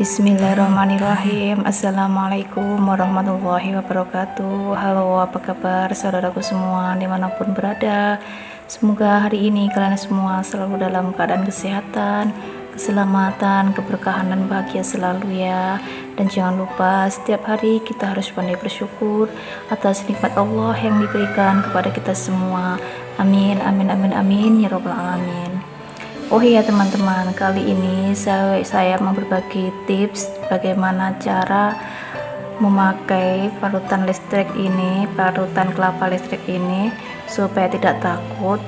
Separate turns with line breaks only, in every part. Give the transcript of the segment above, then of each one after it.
Bismillahirrahmanirrahim. Assalamualaikum warahmatullahi wabarakatuh. Halo, apa kabar saudaraku semua dimanapun berada? Semoga hari ini kalian semua selalu dalam keadaan kesehatan, keselamatan, keberkahan dan bahagia selalu ya. Dan jangan lupa setiap hari kita harus pandai bersyukur atas nikmat Allah yang diberikan kepada kita semua. Amin, amin, amin, amin ya robbal alamin. Oh iya teman-teman, kali ini saya mau berbagi tips bagaimana cara memakai parutan listrik ini, parutan kelapa listrik ini supaya tidak takut.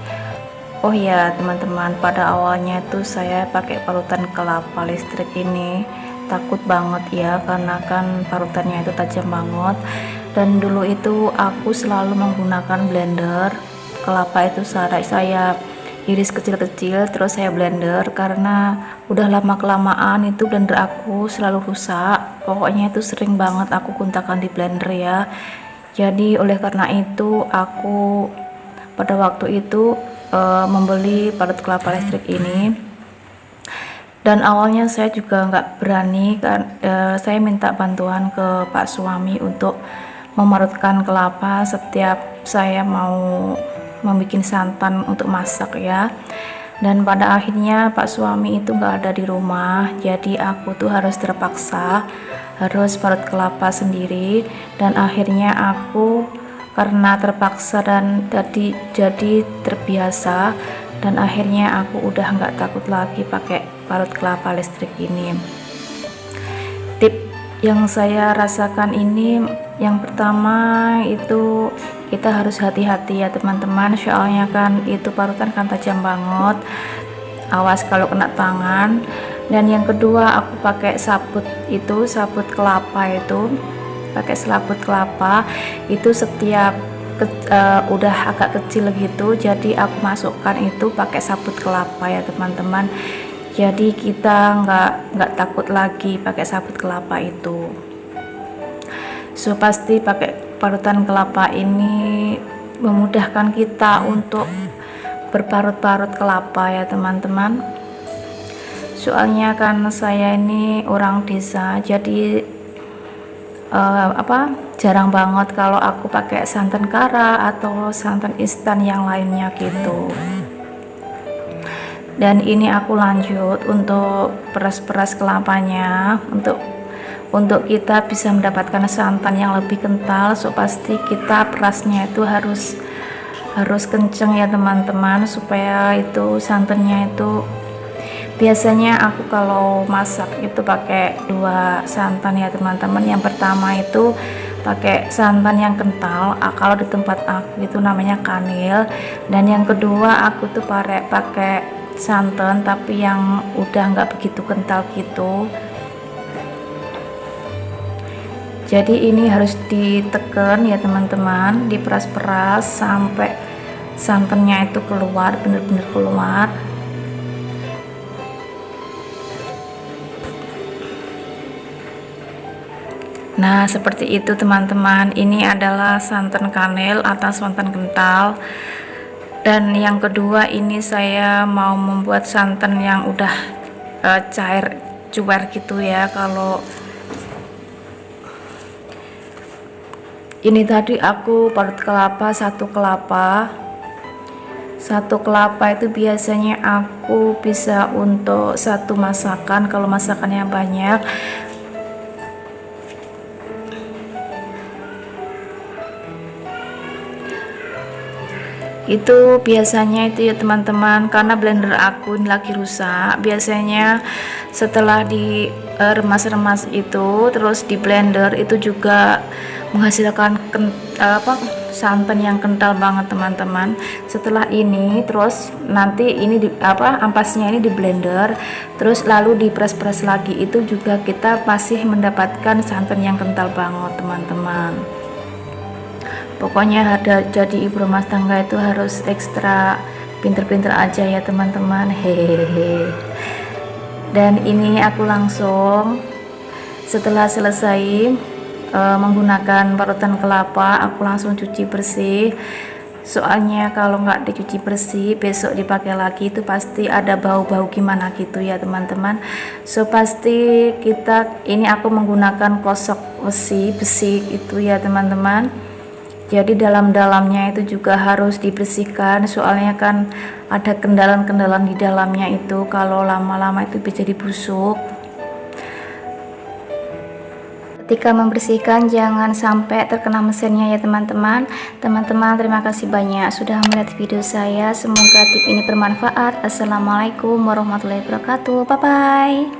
Oh iya teman-teman, pada awalnya itu saya pakai parutan kelapa listrik ini takut banget ya, karena kan parutannya itu tajam banget. Dan dulu itu aku selalu menggunakan blender kelapa itu, saya iris kecil-kecil terus saya blender, karena udah lama kelamaan itu blender aku selalu rusak. Pokoknya itu sering banget aku guntakan di blender ya. Jadi oleh karena itu aku pada waktu itu membeli parut kelapa listrik ini. Dan awalnya saya juga nggak berani kan, saya minta bantuan ke Pak suami untuk memarutkan kelapa setiap saya mau membuat santan untuk masak ya. Dan pada akhirnya Pak suami itu nggak ada di rumah, jadi aku tuh harus terpaksa harus parut kelapa sendiri. Dan akhirnya aku karena terpaksa dan jadi terbiasa, dan akhirnya aku udah nggak takut lagi pakai parut kelapa listrik ini. Tip yang saya rasakan ini, yang pertama itu kita harus hati-hati ya teman-teman, soalnya kan itu parutan kan tajam banget, awas kalau kena tangan. Dan yang kedua aku pakai sabut kelapa itu, pakai selaput kelapa itu setiap udah agak kecil gitu, jadi aku masukkan itu pakai sabut kelapa ya teman-teman. Jadi kita nggak takut lagi pakai sabut kelapa itu. So pasti pakai parutan kelapa ini memudahkan kita untuk berparut-parut kelapa ya teman-teman. Soalnya kan saya ini orang desa, jadi jarang banget kalau aku pakai santan kara atau santan instan yang lainnya gitu. Dan ini aku lanjut untuk peras-peras kelapanya, untuk kita bisa mendapatkan santan yang lebih kental. So pasti kita perasnya itu harus kenceng ya teman-teman, supaya itu santannya itu, biasanya aku kalau masak itu pakai 2 santan ya teman-teman. Yang pertama itu pakai santan yang kental, kalau di tempat aku itu namanya kanil. Dan yang kedua aku tuh pakai santan tapi yang udah nggak begitu kental gitu. Jadi ini harus ditekan ya teman-teman, diperas-peras sampai santannya itu keluar, bener-bener keluar. Nah seperti itu teman-teman, ini adalah santan kanel atau santan kental. Dan yang kedua ini saya mau membuat santan yang udah cair cuer gitu ya. Kalau ini tadi aku parut kelapa, satu kelapa itu biasanya aku bisa untuk satu masakan. Kalau masakannya banyak itu biasanya itu ya teman-teman, karena blender aku ini lagi rusak. Biasanya setelah di remas-remas itu terus di blender itu juga menghasilkan santan yang kental banget teman-teman. Setelah ini terus nanti ini ampasnya ini di blender, terus lalu diperas-peras lagi, itu juga kita masih mendapatkan santan yang kental banget teman-teman. Pokoknya ada jadi ibu rumah tangga itu harus ekstra pinter-pinter aja ya teman-teman, hehehe. Dan ini aku langsung setelah selesai menggunakan parutan kelapa, aku langsung cuci bersih. soalnya kalau nggak dicuci bersih besok dipakai lagi itu pasti ada bau-bau gimana gitu ya teman-teman. So pasti ini aku menggunakan kosok besi itu ya teman-teman. Jadi dalam-dalamnya itu juga harus dibersihkan, soalnya kan ada kendalan-kendalan di dalamnya itu, kalau lama-lama itu bisa jadi busuk. Ketika membersihkan jangan sampai terkena mesinnya ya teman-teman. Teman-teman terima kasih banyak sudah melihat video saya, semoga tip ini bermanfaat. Assalamualaikum warahmatullahi wabarakatuh, bye bye.